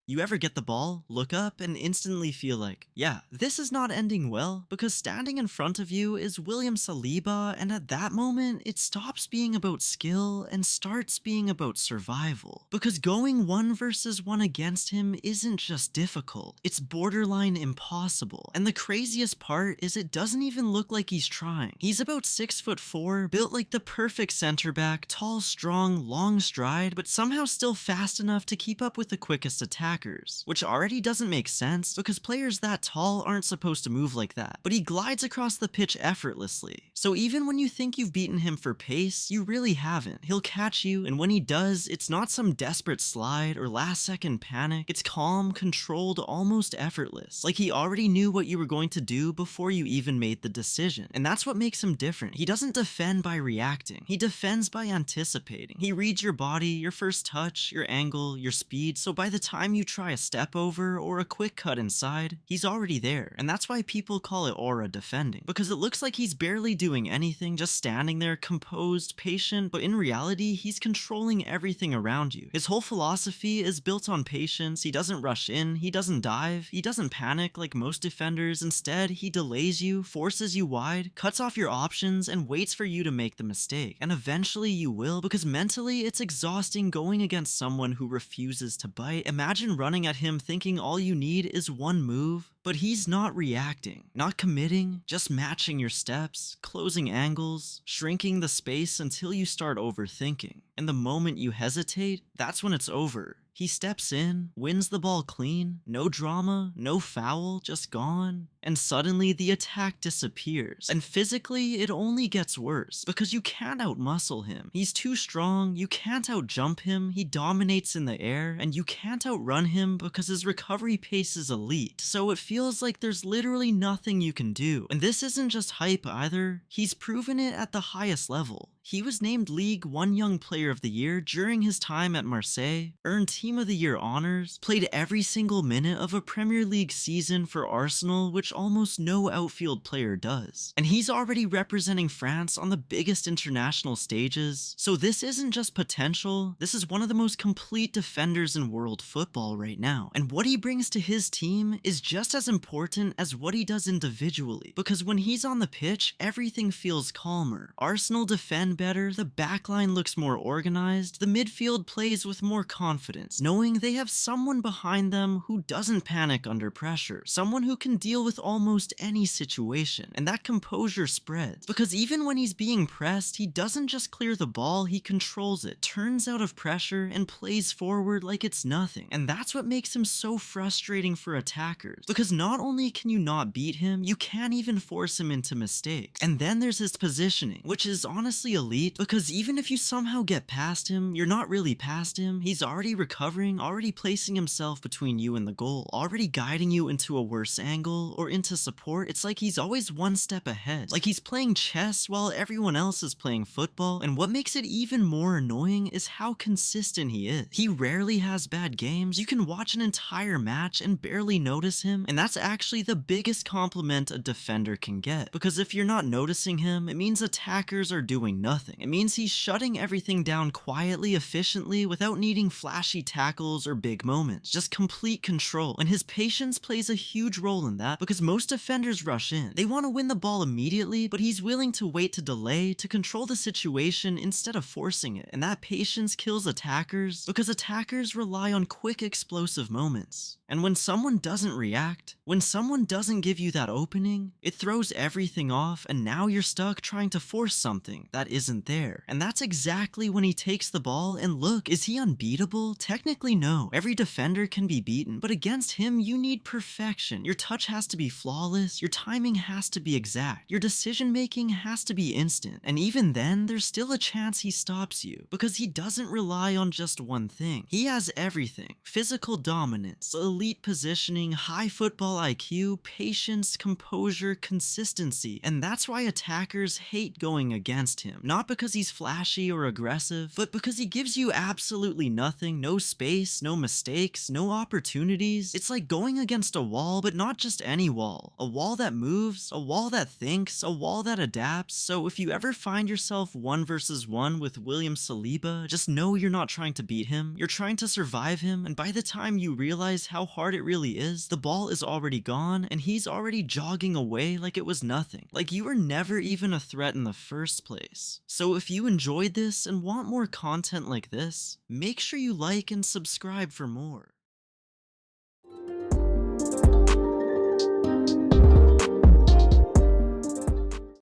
You ever get the ball, look up, and instantly feel like, yeah, this is not ending well, because standing in front of you is William Saliba, and at that moment, it stops being about skill and starts being about survival. Because going 1 versus 1 against him isn't just difficult, it's borderline impossible. And the craziest part is it doesn't even look like he's trying. He's about 6'4", built like the perfect center back, tall, strong, long stride, but somehow still fast enough to keep up with the quickest attackers, which already doesn't make sense because players that tall aren't supposed to move like that. But he glides across the pitch effortlessly. So even when you think you've beaten him for pace, you really haven't. He'll catch you, and when he does, it's not some desperate slide or last second panic. It's calm, controlled, almost effortless. Like he already knew what you were going to do before you even made the decision. And that's what makes him different. He doesn't defend by reacting. He defends by anticipating. He reads your body, your first touch, your angle, your speed, so by the time you try a step over or a quick cut inside, he's already there. And that's why people call it aura defending, because it looks like he's barely doing anything, just standing there composed, patient, but in reality, he's controlling everything around you. His whole philosophy is built on patience. He doesn't rush in, he doesn't dive, he doesn't panic like most defenders. Instead, he delays you, forces you wide, cuts off your options, and waits for you to make the mistake. And eventually you will, because mentally it's exhausting going against someone who refuses to bite. Imagine running at him thinking all you need is one move, but he's not reacting, not committing, just matching your steps, closing angles, shrinking the space until you start overthinking. And the moment you hesitate, that's when it's over. He steps in, wins the ball clean, no drama, no foul, just gone. And suddenly the attack disappears. And physically, it only gets worse, because you can't outmuscle him. He's too strong, you can't outjump him, he dominates in the air, and you can't outrun him because his recovery pace is elite. So it feels like there's literally nothing you can do. And this isn't just hype either, he's proven it at the highest level. He was named League 1 Young Player of the Year during his time at Marseille, earned Team of the Year honors, played every single minute of a Premier League season for Arsenal, which almost no outfield player does. And he's already representing France on the biggest international stages, so this isn't just potential, this is one of the most complete defenders in world football right now. And what he brings to his team is just as important as what he does individually, because when he's on the pitch, everything feels calmer. Arsenal defend better, the backline looks more organized, the midfield plays with more confidence, knowing they have someone behind them who doesn't panic under pressure, someone who can deal with almost any situation, and that composure spreads. Because even when he's being pressed, he doesn't just clear the ball, he controls it, turns out of pressure, and plays forward like it's nothing. And that's what makes him so frustrating for attackers, because not only can you not beat him, you can't even force him into mistakes. And then there's his positioning, which is honestly elite, because even if you somehow get past him, you're not really past him. He's already recovering, already placing himself between you and the goal, already guiding you into a worse angle or into support. It's like he's always one step ahead, like he's playing chess while everyone else is playing football. And what makes it even more annoying is how consistent he is. He rarely has bad games. You can watch an entire match and barely notice him, and that's actually the biggest compliment a defender can get, because if you're not noticing him, it means attackers are doing nothing. It means he's shutting everything down quietly, efficiently, without needing flashy tackles or big moments. Just complete control. And his patience plays a huge role in that, because most defenders rush in. They want to win the ball immediately, but he's willing to wait to delay, to control the situation instead of forcing it. And that patience kills attackers, because attackers rely on quick, explosive moments. And when someone doesn't react, when someone doesn't give you that opening, it throws everything off, and now you're stuck trying to force something that isn't there. And that's exactly when he takes the ball, and look, is he unbeatable? Technically no. Every defender can be beaten, but against him you need perfection. Your touch has to be flawless, your timing has to be exact, your decision making has to be instant, and even then there's still a chance he stops you, because he doesn't rely on just one thing. He has everything: physical dominance, elite positioning, high football IQ, patience, composure, consistency, and that's why attackers hate going against him. Not because he's flashy or aggressive, but because he gives you absolutely nothing, no space, no mistakes, no opportunities. It's like going against a wall, but not just any wall. A wall that moves, a wall that thinks, a wall that adapts. So if you ever find yourself 1v1 with William Saliba, just know you're not trying to beat him, you're trying to survive him, and by the time you realize how hard it really is, the ball is already gone, and he's already jogging away like it was nothing. Like you were never even a threat in the first place. So if you enjoyed this and want more content like this, make sure you like and subscribe for more.